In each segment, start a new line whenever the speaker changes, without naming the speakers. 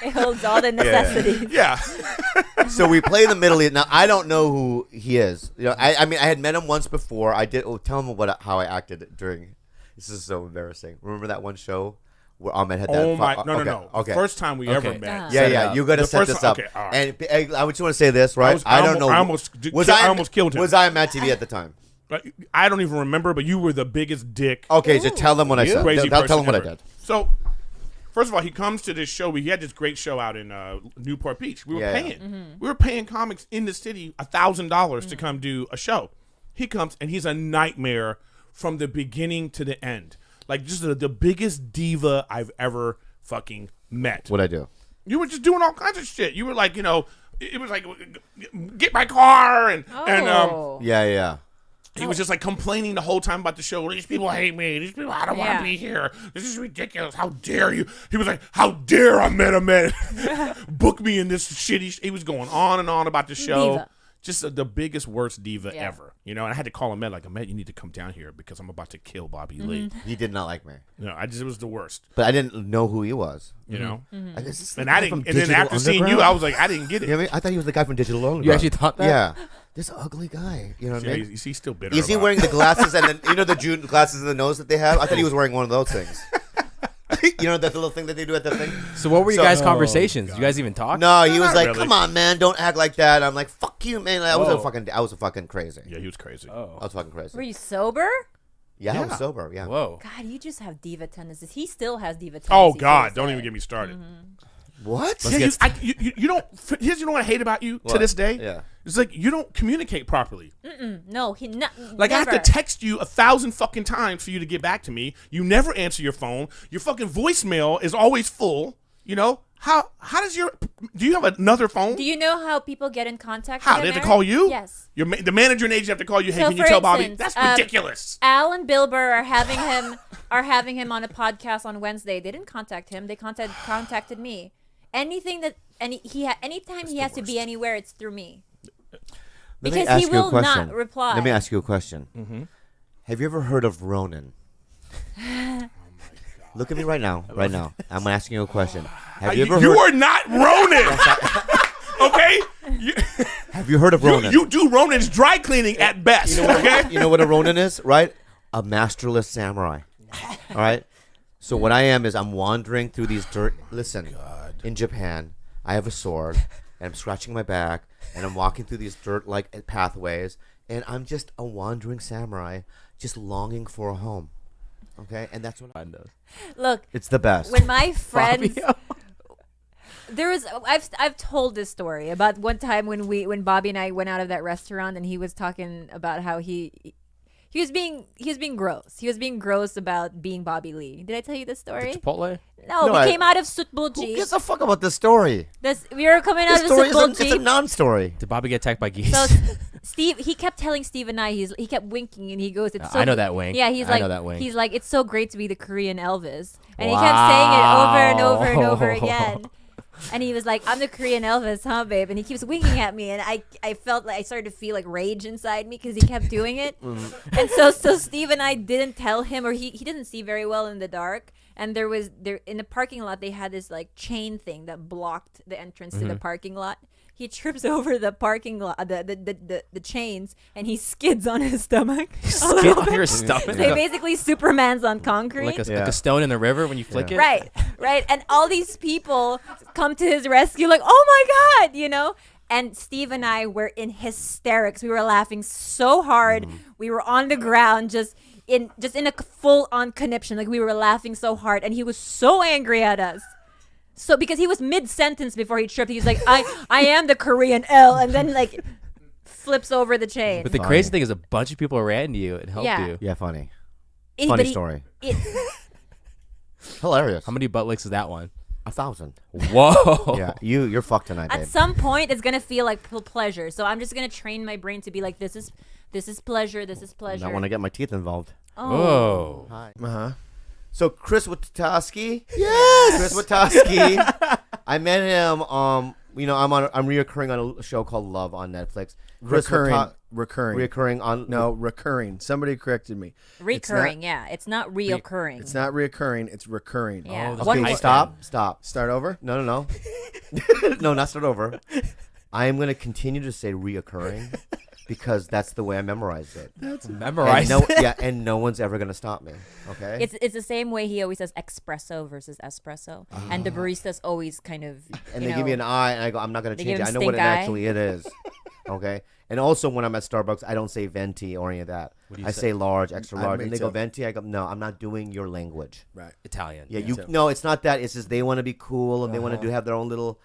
It holds all the necessities.
Yeah.
So we play the Middle East. Now I don't know who he is. You know, I mean, I had met him once before. I did. Oh, tell him how I acted during. This is so embarrassing. Remember that one show where Ahmed had that?
Oh my! No.
Okay.
First time we ever met.
Yeah. You got to set this up.
Okay, all right.
And I just want to say this, right? I don't know.
I almost killed him.
Was I on Mad TV at the time?
I don't even remember, but you were the biggest dick.
Okay, so tell them what I said. Tell them what I did.
So, first of all, he comes to this show. He had this great show out in Newport Beach. We were paying. Mm-hmm. We were paying comics in the city $1,000 to come do a show. He comes, and he's a nightmare from the beginning to the end. Like, just the biggest diva I've ever fucking met.
What'd I do?
You were just doing all kinds of shit. You were like, it was like, get my car, and
yeah.
He was just like complaining the whole time about the show. These people hate me. These people, I don't want to be here. This is ridiculous. How dare you? He was like, how dare I met a man book me in this shitty. He was going on and on about the show.
Diva.
Just the biggest, worst diva ever. You know, and I had to call Ahmed, like, Ahmed, you need to come down here because I'm about to kill Bobby Lee.
He did not like me.
No, it was the worst.
But I didn't know who he was.
You know?
Mm-hmm.
And then after seeing you, I was like, I didn't get it.
You know what I mean? I thought he was the guy from Digital Underground.
You actually thought that?
Yeah. This ugly guy. You know what I mean?
He's still bitter.
Is he wearing the glasses and then, the June glasses in the nose that they have? I thought he was wearing one of those things. You know that little thing that they do at the thing?
So what were you guys' conversations? Did you guys even talk?
No, he was like,
really.
"Come on, man, don't act like that." I'm like, "Fuck you, man." I was a fucking crazy.
Yeah, he was crazy.
Oh.
I was fucking crazy.
Were you sober?
Yeah, I was sober. Yeah.
Whoa.
God, you just have diva tendencies. He still has diva tendencies.
Oh, God, don't even get me started.
What?
Yeah, you don't. Here's what I hate about you to this day.
Yeah.
It's like you don't communicate properly.
No,
Like
never.
I have to text you 1,000 fucking times for you to get back to me. You never answer your phone. Your fucking voicemail is always full. You know how does do you have another phone?
Do you know how people get in contact?
How
with
they
their
have to call you?
Yes.
The manager and agent have to call you. Hey,
So
can you
for
tell Bobby?
instance,
That's ridiculous.
Al and Bill Burr are having him on a podcast on Wednesday. They didn't contact him. They contacted me. Anytime he has to be anywhere, it's through me. Because he will not reply.
Let me ask you a question.
Mm-hmm.
Have you ever heard of Ronan? Look at me right now. Right now. I'm asking you a question. Have you ever heard?
You are not Ronan. Okay?
Have you heard of Ronan?
You do Ronan's dry cleaning at best.
You know what a Ronin is, right? A masterless samurai. All right? So what I am is I'm wandering through these dirt. Listen, in Japan, I have a sword, and I'm scratching my back, and I'm walking through these dirt-like pathways, and I'm just a wandering samurai, just longing for a home. Okay? And that's what I know.
Look,
it's the best.
When my friends... I've told this story about one time when Bobby and I went out of that restaurant and he was talking about how he was being gross. He was being gross about being Bobby Lee. Did I tell you this story?
The Chipotle?
No, we came out of Sutbulji.
Who gives a fuck about this story?
We were coming out of Sutbulji.
It's a non-story.
Did Bobby get attacked by geese?
So Steve, he kept telling Steve and I, he kept winking and he goes, "It's so."
I know that wink.
Yeah,
I know that wink.
He's like, "It's so great to be the Korean Elvis," and he kept saying it over and over and over again. And he was like, "I'm the Korean Elvis, huh, babe?" And he keeps winking at me, and I felt like I started to feel like rage inside me because he kept doing it. And so Steve and I didn't tell him, or he didn't see very well in the dark. And there in the parking lot they had this like chain thing that blocked the entrance to the parking lot. He trips over the parking lot, the chains, and he skids on his stomach.
Skid on your stomach?
So he basically Superman's on concrete.
Like a stone in the river when you flick it?
Right. And all these people come to his rescue like, "Oh my God," you know? And Steve and I were in hysterics. We were laughing so hard. We were on the ground just in a full-on conniption. Like we were laughing so hard. And he was so angry at us. So because he was mid-sentence before he tripped, he was like, I am the Korean L, and then like flips over the chain.
But the crazy thing is a bunch of people ran to you and helped you.
Yeah, funny.
But
Funny story. Hilarious.
How many butt licks is that one?
1,000.
Whoa.
Yeah, you're fucked tonight, babe.
At some point, it's gonna feel like pleasure. So I'm just gonna train my brain to be like, this is pleasure. This is pleasure.
I want to get my teeth involved.
Oh.
Hi. Uh-huh. So Chris Witowski. Yes. Chris Witowski. I met him I'm reoccurring on a show called Love on Netflix. Chris will talk-
Recurring.
Reoccurring on
Recurring. Somebody corrected me.
Recurring, yeah. It's not reoccurring.
It's not reoccurring. It's recurring.
Yeah.
Oh,
What-
Okay, stop.
Start over.
No. No, not start over. I am going to continue to say reoccurring because that's the way I memorized it.
Memorize.
And no one's ever going to stop me. Okay.
It's the same way he always says espresso versus espresso, and the baristas always kind of
and they give me an eye, and I go, I'm not going to
They
change
give
it. I
him
know what
stink eye.
actually it is. Okay. And also, when I'm at Starbucks, I don't say venti or any of that.
What do you
I say large, extra large,
me
and they go
too.
venti. I go, no, I'm not doing your language.
Right.
Italian.
Yeah,
too.
no, it's not that. It's just they want to be cool and they want to have their own little.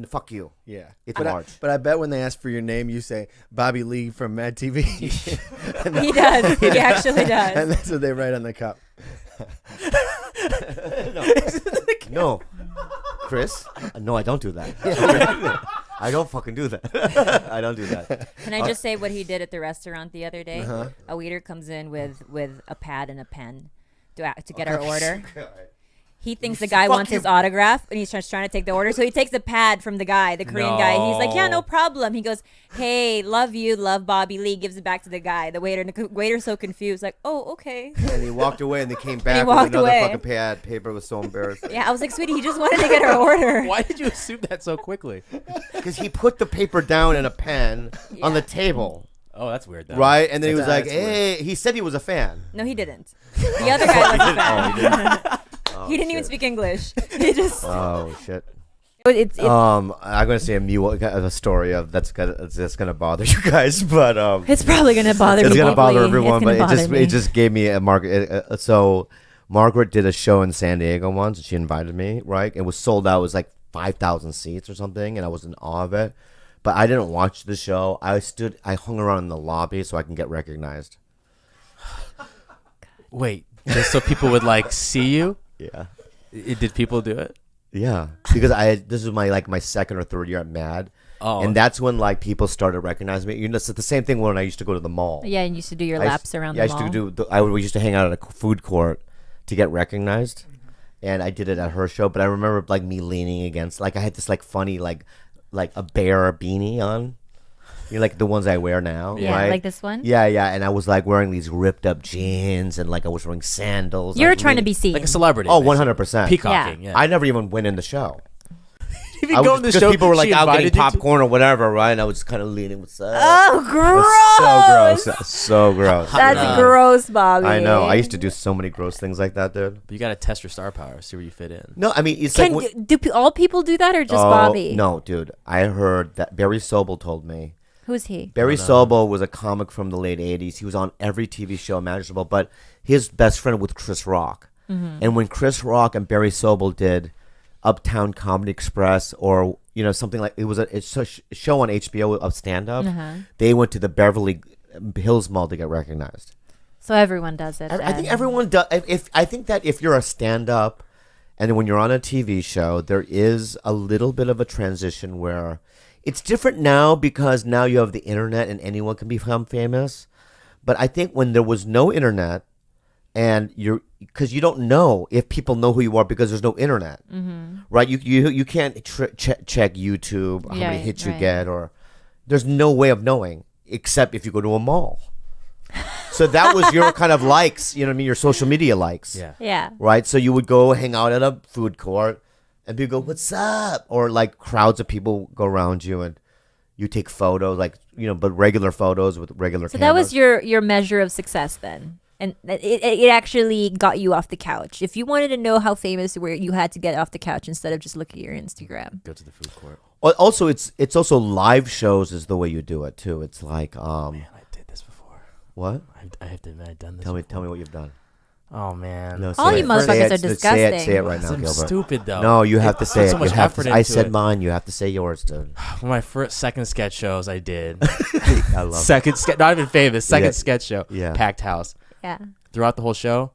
Fuck you.
Yeah.
It's
but
large.
But I bet when they ask for your name, you say Bobby Lee from Mad TV.
he does. He actually does.
And that's what they write on the cup.
No, Chris. No, I don't do that. I don't fucking do that. I don't do that.
Can I just say what he did at the restaurant the other day? A waiter comes in with a pad and a pen to get our order. He thinks the guy wants his autograph, and he's just trying to take the order. So he takes the pad from the guy, the Korean guy. He's like, yeah, no problem. He goes, hey, love you, love Bobby Lee. Gives it back to the guy, the waiter. And the waiter's so confused, like, oh, okay.
And he walked away, and they came back with
walked
another
away.
fucking pad. Paper was so embarrassing.
Yeah, I was like, sweetie, he just wanted to get our order.
Why did you assume that so quickly?
Because he put the paper down and a pen on the table.
Oh, that's weird. Though.
Right? And then he was like,
That's weird.
hey, he said he was a fan.
No, he didn't. The other guy was a fan.
He didn't.
He didn't even speak English. He just.
Oh, shit.
It's
I'm gonna say a story of that's gonna bother you guys, but
it's probably gonna bother me.
it's gonna bother
deeply.
everyone.
It's
But
gonna bother me.
it just gave me a market. So Margaret did a show in San Diego once, and she invited me. Right, it was sold out. It was like 5,000 seats or something, and I was in awe of it. But I didn't watch the show. I hung around in the lobby so I can get recognized.
Wait, just so people would like see you?
Yeah.
Did people do it?
Yeah, because this is my second or third year at Mad, and that's when like people started recognizing me. It's the same thing when I used to go to the mall.
Yeah, and you used to do your
I
laps around the mall.
We used to hang out at a food court to get recognized, and I did it at her show. But I remember like me leaning against, like I had this like funny like a bear beanie on. Like the ones I wear now,
Yeah,
right?
like this one?
Yeah, and I was like wearing these ripped up jeans and like I was wearing sandals.
You're
like,
trying to
leaning-
be seen.
Like a celebrity.
Oh,
basically.
100%.
Peacocking. Yeah.
I never even went in the show.
If you go in the
Because
show,
people were like
she
out getting
invited you to-
popcorn or whatever, right? And I was just kind of leaning. What's up?
Oh, gross!
So gross. So gross.
That's gross, Bobby.
I know. I used to do so many gross things like that, dude.
But you gotta test your star power, see where you fit in.
No, I mean it's
Can
like
all people do that or just Bobby?
No, dude. I heard that Barry Sobel told me.
Who's he?
Barry Sobel was a comic from the late 80s. He was on every TV show imaginable, but his best friend was Chris Rock. And when Chris Rock and Barry Sobel did Uptown Comedy Express or something like it was a show on HBO of stand-up, they went to the Beverly Hills Mall to get recognized.
So everyone does it.
I think everyone does. I think that if you're a stand-up and then when you're on a TV show, there is a little bit of a transition where it's different now because now you have the internet and anyone can become famous. But I think when there was no internet and because you don't know if people know who you are because there's no internet, right? You can't check YouTube how many hits you get, or there's no way of knowing except if you go to a mall. So that was your kind of likes, your social media likes.
Yeah.
Yeah.
Right? So you would go hang out at a food court and people go, what's up? Or like crowds of people go around you and you take photos, like, but regular photos with regular
So
cameras.
that was your measure of success then. And it actually got you off the couch. If you wanted to know how famous you were, you had to get off the couch instead of just look at your Instagram.
Go to the food court.
Also, it's also live shows is the way you do it too. It's like,
Man, I did this before.
what?
I have to admit, I've done this.
Tell me
before.
what you've done.
Oh man.
No,
All
say
you
it.
motherfuckers
Say it,
are
say
disgusting.
Say it right now,
I'm
Gilbert.
stupid though.
No, you have to say
put
it.
so much
You have
effort
to, I
into
said
it.
mine. You have to say yours, dude.
One of my second sketch shows I did.
I love it.
Second sketch, not even famous. Second
Yeah.
sketch show.
Yeah.
Packed house.
Yeah.
Throughout the whole show,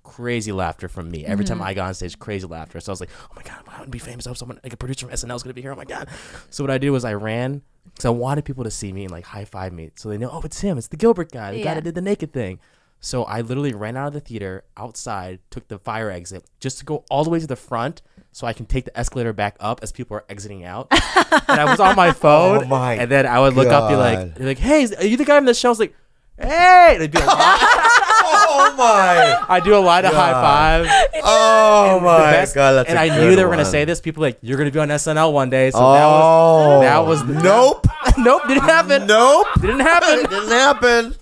crazy laughter from me. Every time I got on stage, crazy laughter. So I was like, oh my God, I want to be famous. I hope someone, like a producer from SNL is going to be here. Oh my God. So what I did was I ran because I wanted people to see me and like high five me. So they know, oh, it's him. It's the Gilbert guy. The guy that did the naked thing. So I literally ran out of the theater outside, took the fire exit just to go all the way to the front so I can take the escalator back up as people are exiting out. And I was on my phone,
Oh my
and then I would look up, be
God.
like, hey, are you the guy in the show? I was like, hey, they'd be like,
Oh my.
I do a line of high five.
Oh my
Best-
God. That's
and
a
I
good
knew they were gonna
one.
say this. People like, you're gonna be on SNL one day. So
Oh.
that was
Nope.
nope, didn't happen.
Nope.
Didn't happen.
It didn't happen.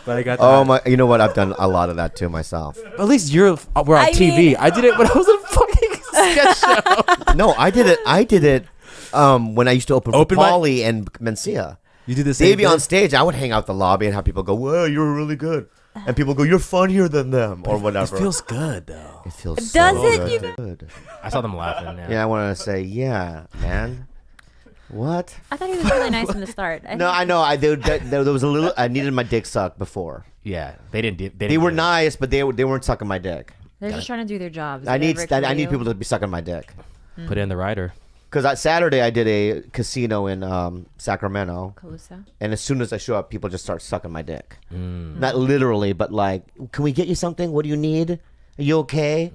But I got that.
Oh my. You know what? I've done a lot of that too myself.
At least we're on
I
TV.
mean-
I did it when I was in a fucking sketch show.
No, I did it. When I used to open
Open
for
mic?
Pauly and Mencia.
You do the same
They'd be
thing?
on stage. I would hang out the lobby and have people go, "Whoa, you're really good," and people go, "You're funnier than them," or
It
whatever.
feels good though.
It feels
Does
so
it?
good.
I saw them laughing. Yeah.
Yeah, I want to say, yeah, man. What?
I thought he was really nice from the start.
No, I know. There was a little. I needed my dick sucked before.
Yeah, they didn't.
They were
do it.
nice, but they weren't sucking my dick.
They're just trying to do their jobs.
I need
Whatever
I need
you.
people to be sucking my dick.
Put it in the rider.
Because Saturday I did a casino in Sacramento,
Calusa.
and as soon as I show up, people just start sucking my dick. Not literally, but like, can we get you something? What do you need? Are you okay?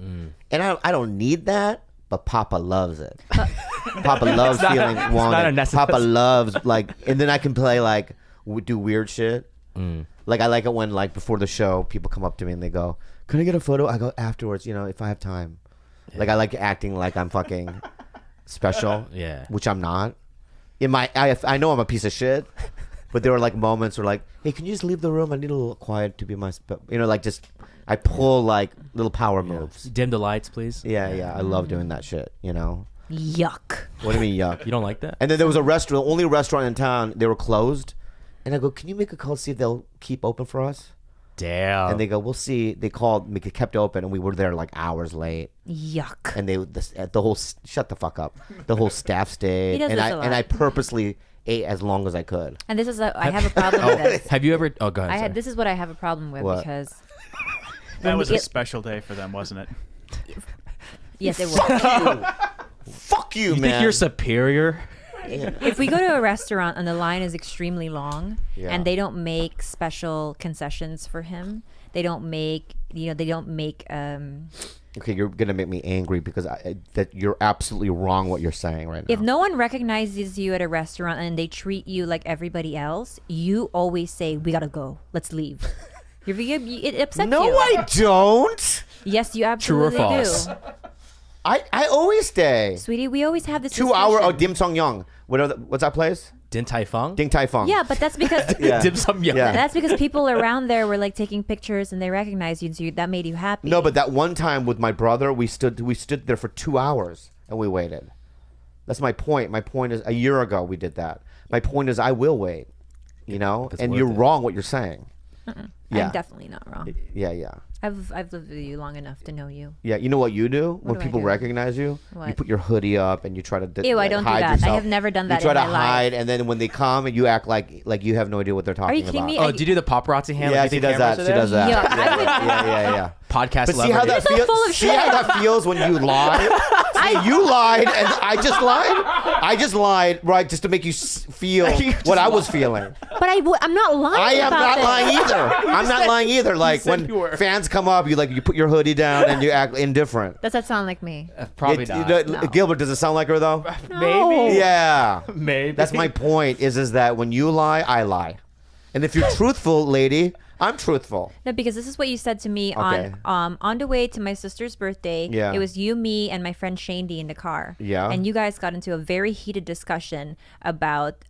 And I don't need that, but Papa loves it. Papa loves feeling
not
wanted.
unnecessary.
Papa loves like, and then I can play like do weird shit. Like I like it when like before the show, people come up to me and they go, "Can I get a photo?" I go afterwards, if I have time. Like I like acting like I'm fucking special.
Yeah.
Which I'm not. I know I'm a piece of shit, but there were like moments where like, hey, can you just leave the room? I need a little quiet to be my, like just I pull like little power moves.
Dim the lights, please.
Yeah. I love doing that shit.
Yuck.
What do you mean yuck?
You don't like that?
And then there was a restaurant, the only restaurant in town. They were closed, and I go, can you make a call to see if they'll keep open for us?
Damn.
And they go, we'll see. They called, it kept open, and we were there like hours late.
Yuck.
And the whole shut the fuck up. The whole staff stayed,
He does
and
this a lot.
I purposely ate as long as I could.
And this is I have a problem with this.
Have you ever? Oh, go ahead. sorry.
This is what I have a problem with
What?
because
That was a
it-
special day for them, wasn't it?
yes, it was.
Fuck you,
You
man.
think you're superior?
If we go to a restaurant and the line is extremely long
Yeah.
and they don't make special concessions for him, they don't make
Okay, you're gonna make me angry because that you're absolutely wrong what you're saying right now.
if no one recognizes you at a restaurant and they treat you like everybody else, you always say, "We gotta go. Let's leave." It upsets
No,
you.
I don't.
Yes, you
True or
absolutely
false?
do.
I always stay.
Sweetie, we always have this
2 hour. Oh,
discussion.
Dim Sung Young. What's that place?
Din Tai Fung?
Ding Tai Fung.
Yeah, but that's because
Yeah.
Dim Sum Yum.
Yeah.
that's because people around there were like taking pictures and they recognized you, so that made you happy.
No, but that one time with my brother, we stood there for 2 hours and we waited. That's my point. My point is, a year ago we did that. My point is, I will wait.
It's
And
worth
you're
it.
wrong what you're saying. Yeah.
I'm definitely not wrong.
Yeah.
I've lived with you long enough to know you.
Yeah, you know what you do when
do I
people
do?
recognize you? You
What?
put your hoodie up and you try to
Ew, I don't do
hide
that. I
yourself.
have never done that
You try
in
to
my life.
hide, and then when they come, you act like you have no idea what they're talking
you kidding
about.
me?
Oh, do you do the paparazzi hand?
Yeah,
like
she
you think
does that.
cameras are
She
there?
does that.
Yeah,
Yeah.
Podcast
But see how that
so
feels?
full of
See how that feels when you lie? You lied, and I just lied. I just lied, right, just to make you feel what I was feeling.
But I'm not lying.
I am
about
not
this.
lying either. I'm not lying either. Like
said
when
you were.
fans come up, you put your hoodie down and you act indifferent.
Does that sound like me?
Probably not.
No.
Gilbert, does it sound like her though?
Maybe.
Yeah.
Maybe.
That's my point. Is that when you lie, I lie, and if you're truthful, lady, I'm truthful.
No, because this is what you said to me
Okay.
on the way to my sister's birthday.
Yeah.
It was you, me, and my friend Shandy in the car.
Yeah.
And you guys got into a very heated discussion about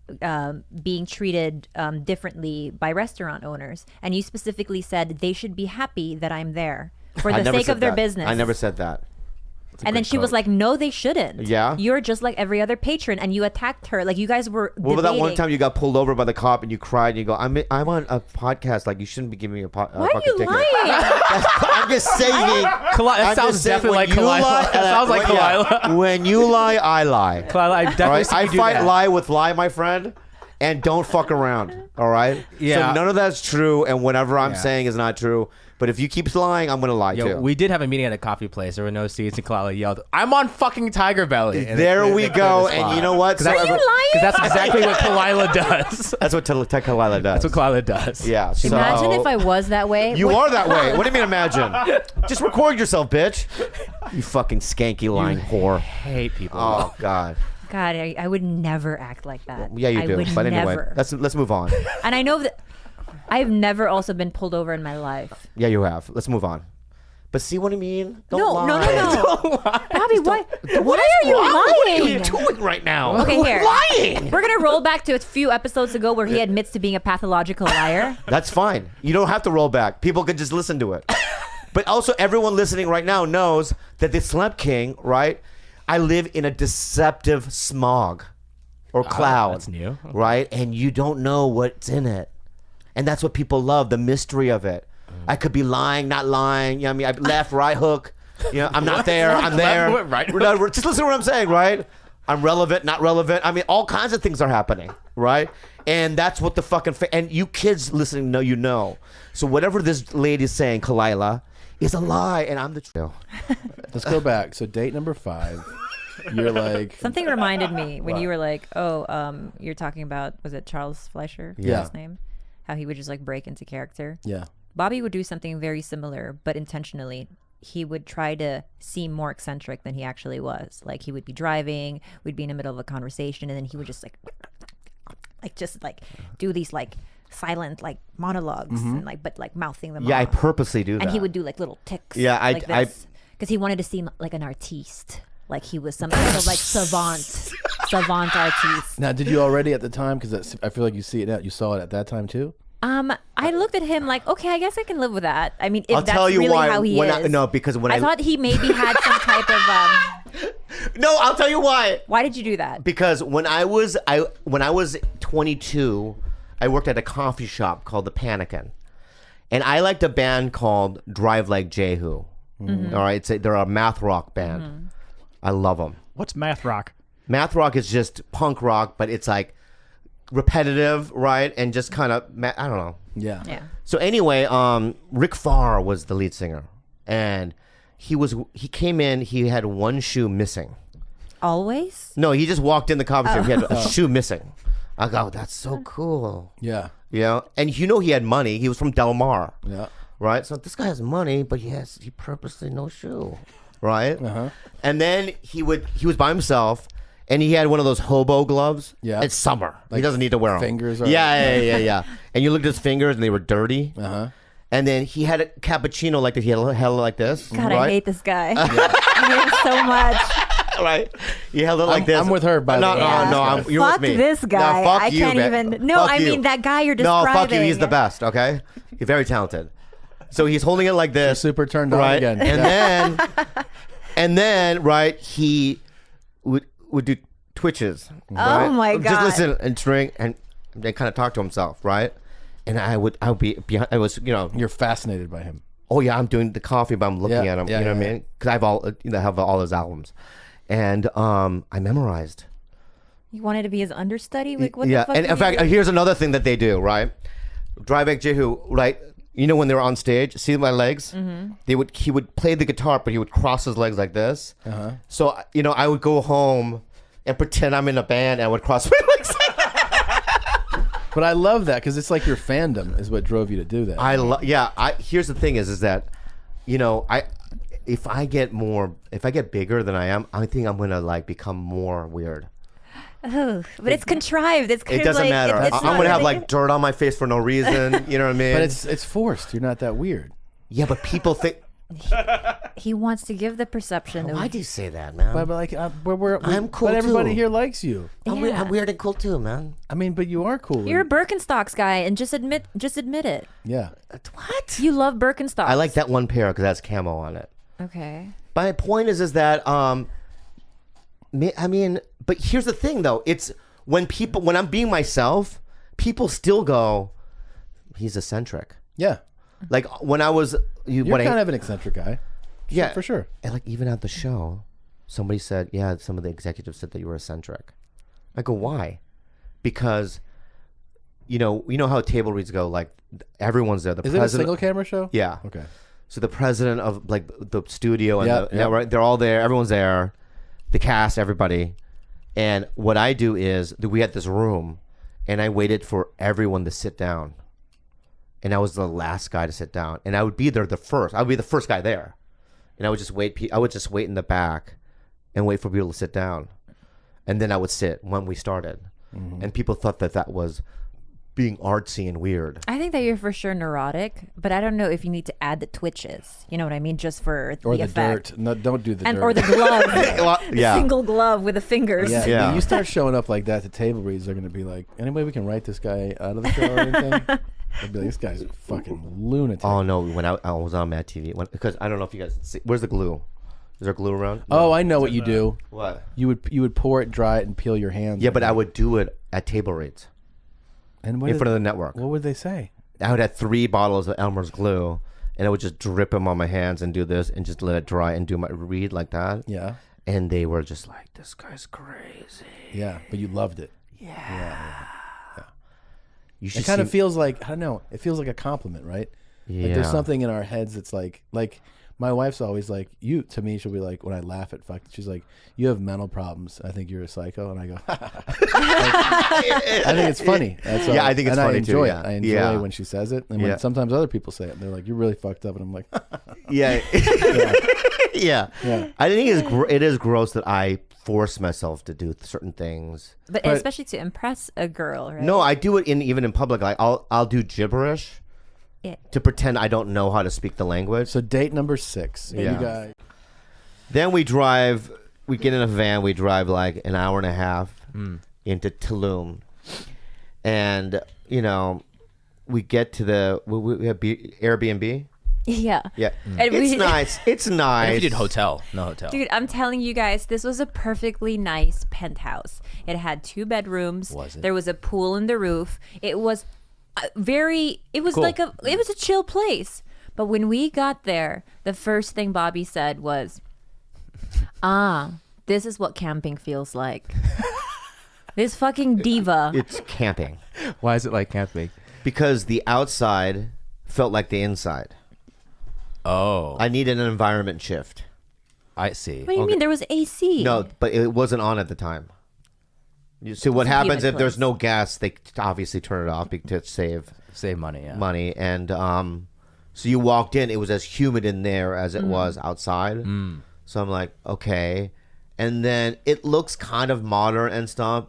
being treated differently by restaurant owners. And you specifically said they should be happy that I'm there for
I
the
never
sake
said
of their
that.
business.
I never said that.
And then she was like, "No, they shouldn't.
Yeah?
You're just like every other patron." And you attacked her. Like you guys were
What about that one
debating.
time you got pulled over by the cop and you cried and you go, I'm on a podcast. Like you shouldn't be giving me a
Why are
fucking
you
ticket.
lying?
I'm just saying.
That
I'm
sounds
just saying,
definitely like
when you
Kalila.
lie-
That sounds like
when- yeah.
Kalila.
When you lie, I lie.
Kalila, I definitely
All right?
see
I
you do
fight
that.
lie with lie, my friend. and don't fuck around. All right.
Yeah.
So none of that's true, and whatever I'm saying is not true. But if you keep lying, I'm gonna lie too.
We did have a meeting at a coffee place. There were no seats, and Kalila yelled, "I'm on fucking Tiger Belly." And
There we go. And you know what?
Are you lying?
Because that's exactly what Kalila does.
That's what Kalila does.
That's what Kalila does.
Yeah. So
Imagine if I was that way.
You are that way. What do you mean imagine? Just record yourself, bitch. You fucking skanky lying whore.
Hate people.
Oh God.
God, I would never act like that.
Yeah, you
I
do.
would
But anyway,
never.
let's move on.
And I know that I've never also been pulled over in my life.
Yeah, you have. Let's move on. But see what I mean? Don't
No,
lie.
no. Bobby, why are you
What are
lying?
you doing right now?
Okay, here.
Lying.
We're gonna roll back to a few episodes ago where he admits to being a pathological liar.
That's fine. You don't have to roll back. People can just listen to it. But also, everyone listening right now knows that the Celeb King, right? I live in a deceptive smog or cloud.
That's new.
Right? And you don't know what's in it. And that's what people love, the mystery of it. I could be lying, not lying. You know what I mean? Left, right hook. You know, I'm not there. I'm there.
Left, right hook.
No, just listen to what I'm saying, right? I'm relevant, not relevant. I mean, all kinds of things are happening, right? And that's what the fucking and you kids listening know, you know. So whatever this lady is saying, Kalila, is a lie, and I'm the truth.
Let's go back. So date number 5. You're like
Something reminded me when you were like, "Oh, you're talking about was it Charles Fleischer?
Yeah.
His name? How he would just like break into character."
yeah.
Bobby would do something very similar, but intentionally. He would try to seem more eccentric than he actually was. Like he would be driving, we'd be in the middle of a conversation, and then he would just just do these like silent like monologues and but mouthing them.
Yeah, I
off.
purposely do that.
And he would do like little ticks.
Yeah,
like this, because he wanted to seem like an artiste, like he was some sort of like savant artiste.
Now, did you already at the time? Because I feel like you see it now. You saw it at that time too.
I looked at him like, okay, I guess I can live with that. I mean, if
I'll
that's
tell you
really
why.
how he is.
No, because when
I thought he maybe had some type of.
No, I'll tell you why.
Why did you do that?
Because when I was 22, I worked at a coffee shop called the Panikin, and I liked a band called Drive Like Jehu.
Mm-hmm.
All right, they're a math rock band.
Mm-hmm.
I love them.
What's math rock?
Math rock is just punk rock, but it's like repetitive, right? And just kind of I don't know.
Yeah.
Yeah.
So anyway, Rick Farr was the lead singer, and he came in. He had one shoe missing.
Always.
No, he just walked in the coffee shop. He had a shoe missing. I go, that's so cool.
Yeah.
You know, and you know he had money. He was from Del Mar.
Yeah.
Right. So this guy has money, but he purposely no shoe. Right. And then he was by himself. And he had one of those hobo gloves.
Yeah.
It's summer. He doesn't need to wear them.
Fingers are-
Yeah. And you looked at his fingers and they were dirty.
Uh-huh.
And then he had a cappuccino like this. He had a held like this.
God,
right?
I hate this guy. I hate him so much.
Right. He held it like this.
I'm with her, by the way.
No, you're
Fuck
with me.
this guy.
No, fuck
I
you,
can't
man.
even. No,
Fuck
I
you.
mean that guy you're
No,
describing.
fuck you. He's the best, okay? He's very talented. So he's holding it like this.
Super turned on
right?
again.
And then, right, he would do twitches. Right?
Oh my
Just
God.
listen and drink and then kind of talk to himself, right? And I would be behind. I was,
You're fascinated by him.
oh yeah, I'm doing the coffee, but I'm looking
Yeah,
at him.
yeah,
you know what
yeah,
I mean? Because I have all his albums, and I memorized.
You wanted to be his understudy? Like, what
Yeah,
the fuck?
and
did
in
you
fact,
do?
here's another thing that they do, right? Drive Back Jehu, right? You know when they were on stage, see my legs?
Mm-hmm.
He would play the guitar, but he would cross his legs like this. So I would go home and pretend I'm in a band, and I would cross my legs.
But I love that because it's like your fandom is what drove you to do that.
Here's the thing is that, if I get bigger than I am, I think I'm gonna like become more weird.
Oh, but it's contrived. It's
It doesn't matter.
It's
I'm
not
gonna have
really-
like dirt on my face for no reason. You know what I mean?
But it's forced. You're not that weird.
yeah, but people think.
He wants to give the perception of.
Why do you say that, man?
But like,
I'm cool
But everybody
too.
here likes you.
Yeah.
I'm weird and cool too, man.
I mean, but you are cool.
You're a Birkenstocks guy, and just admit it.
Yeah.
What?
You love Birkenstocks.
I like that one pair because it has camo on it.
Okay.
My point is that I mean, but here's the thing though. It's when I'm being myself, people still go, he's eccentric.
Yeah.
Like when I was,
You're kind of an eccentric guy.
yeah,
For sure.
And like even at the show, somebody said, yeah, some of the executives said that you were eccentric. I go, why? Because you know how table reads go. Like everyone's there. The
Is it a
president.
single camera show?
Yeah.
Okay.
So the president of like the studio and
Yeah,
the
yeah.
network, they're all there. Everyone's there. The cast, everybody. And what I do is we had this room, and I waited for everyone to sit down. And I was the last guy to sit down, and I would be there the first. I would be the first guy there, and I would just wait. I would just wait in the back, and wait for people to sit down, and then I would sit when we started. And people thought that was being artsy and weird.
I think that you're for sure neurotic, but I don't know if you need to add the twitches. You know what I mean? Just for
Or the
effect.
dirt. No, don't do the dirt.
Or the glove.
Yeah.
Single glove with the fingers.
Yeah,
Yeah.
You start showing up like that to table reads, they're gonna be like, any way we can write this guy out of the show or anything? They'll be like, this guy's a fucking lunatic.
Oh no! When I was on Mad TV, because I don't know if you guys see, where's the glue? Is there glue around?
Oh, I know what you do.
What?
You would pour it, dry it, and peel your hands.
Yeah, but I would do it at table reads
and what
in front of the network.
what would they say?
I would have 3 bottles of Elmer's glue, and I would just drip them on my hands and do this, and just let it dry and do my read like that.
Yeah,
And they were just like, "This guy's crazy."
yeah, but you loved it.
You should
It kind of
see-
feels like, I don't know, it feels like a compliment, right?
Yeah.
Like there's something in our heads that's like my wife's always like, you, to me, she'll be like, when I laugh at fuck, she's like, you have mental problems. I think you're a psycho. And I go, I think it's funny. That's all.
Yeah, I think it's
and
funny
I
too,
enjoy
yeah.
it. I enjoy
Yeah.
when she says it. And when
Yeah.
sometimes other people say it, and they're like, you're really fucked up. And I'm like,
Yeah. Yeah.
Yeah.
I think it is gross that I force myself to do certain things.
But especially to impress a girl, right?
No, I do it even in public. Like I'll do gibberish
Yeah.
to pretend I don't know how to speak the language.
so date number 6.
Yeah.
You guys.
Then we get in a van, we drive like an hour and a half into Tulum. And, we get to we have Airbnb.
Yeah.
Yeah.
And
It's nice. It's
What
nice.
if you did hotel? No hotel.
Dude, I'm telling you guys, this was a perfectly nice penthouse. It had 2 bedrooms.
Was it?
There was a pool in the roof. It was it was
Cool.
it was a chill place. But when we got there, the first thing Bobby said was, this is what camping feels like. This fucking diva.
It's camping.
Why is it like camping?
Because the outside felt like the inside.
Oh,
I needed an environment shift.
I see.
What do you mean? There was AC.
No, but it wasn't on at the time. You see what happens if there's
close.
no gas? They obviously turn it off to save
Save money. Yeah.
money. And so you walked in, it was as humid in there as it was outside. So I'm like, okay. And then it looks kind of modern and stuff,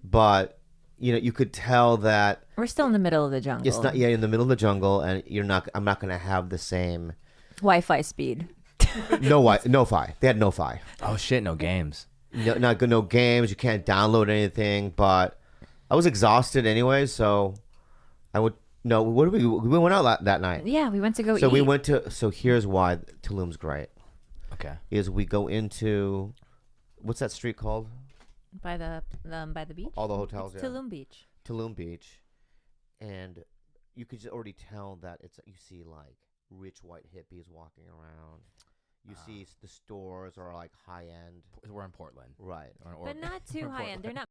but you could tell that
We're still in the middle of the jungle.
it's not. Yeah, in the middle of the jungle, and I'm not going to have the same.
Wi-Fi speed.
No fi. They had no fi.
Oh shit! No games.
No games. You can't download anything. But I was exhausted anyway, so I would. No, what did we went out that night.
Yeah, we went to go eat.
So we went to. So here's why Tulum's great.
Okay.
Is we go into, what's that street called?
by the beach.
All the hotels.
It's
Yeah.
Tulum Beach.
Tulum Beach, and you could just already tell that you see like rich white hippies walking around. You see the stores are like high end.
We're in Portland.
Right.
But not too high end. They're not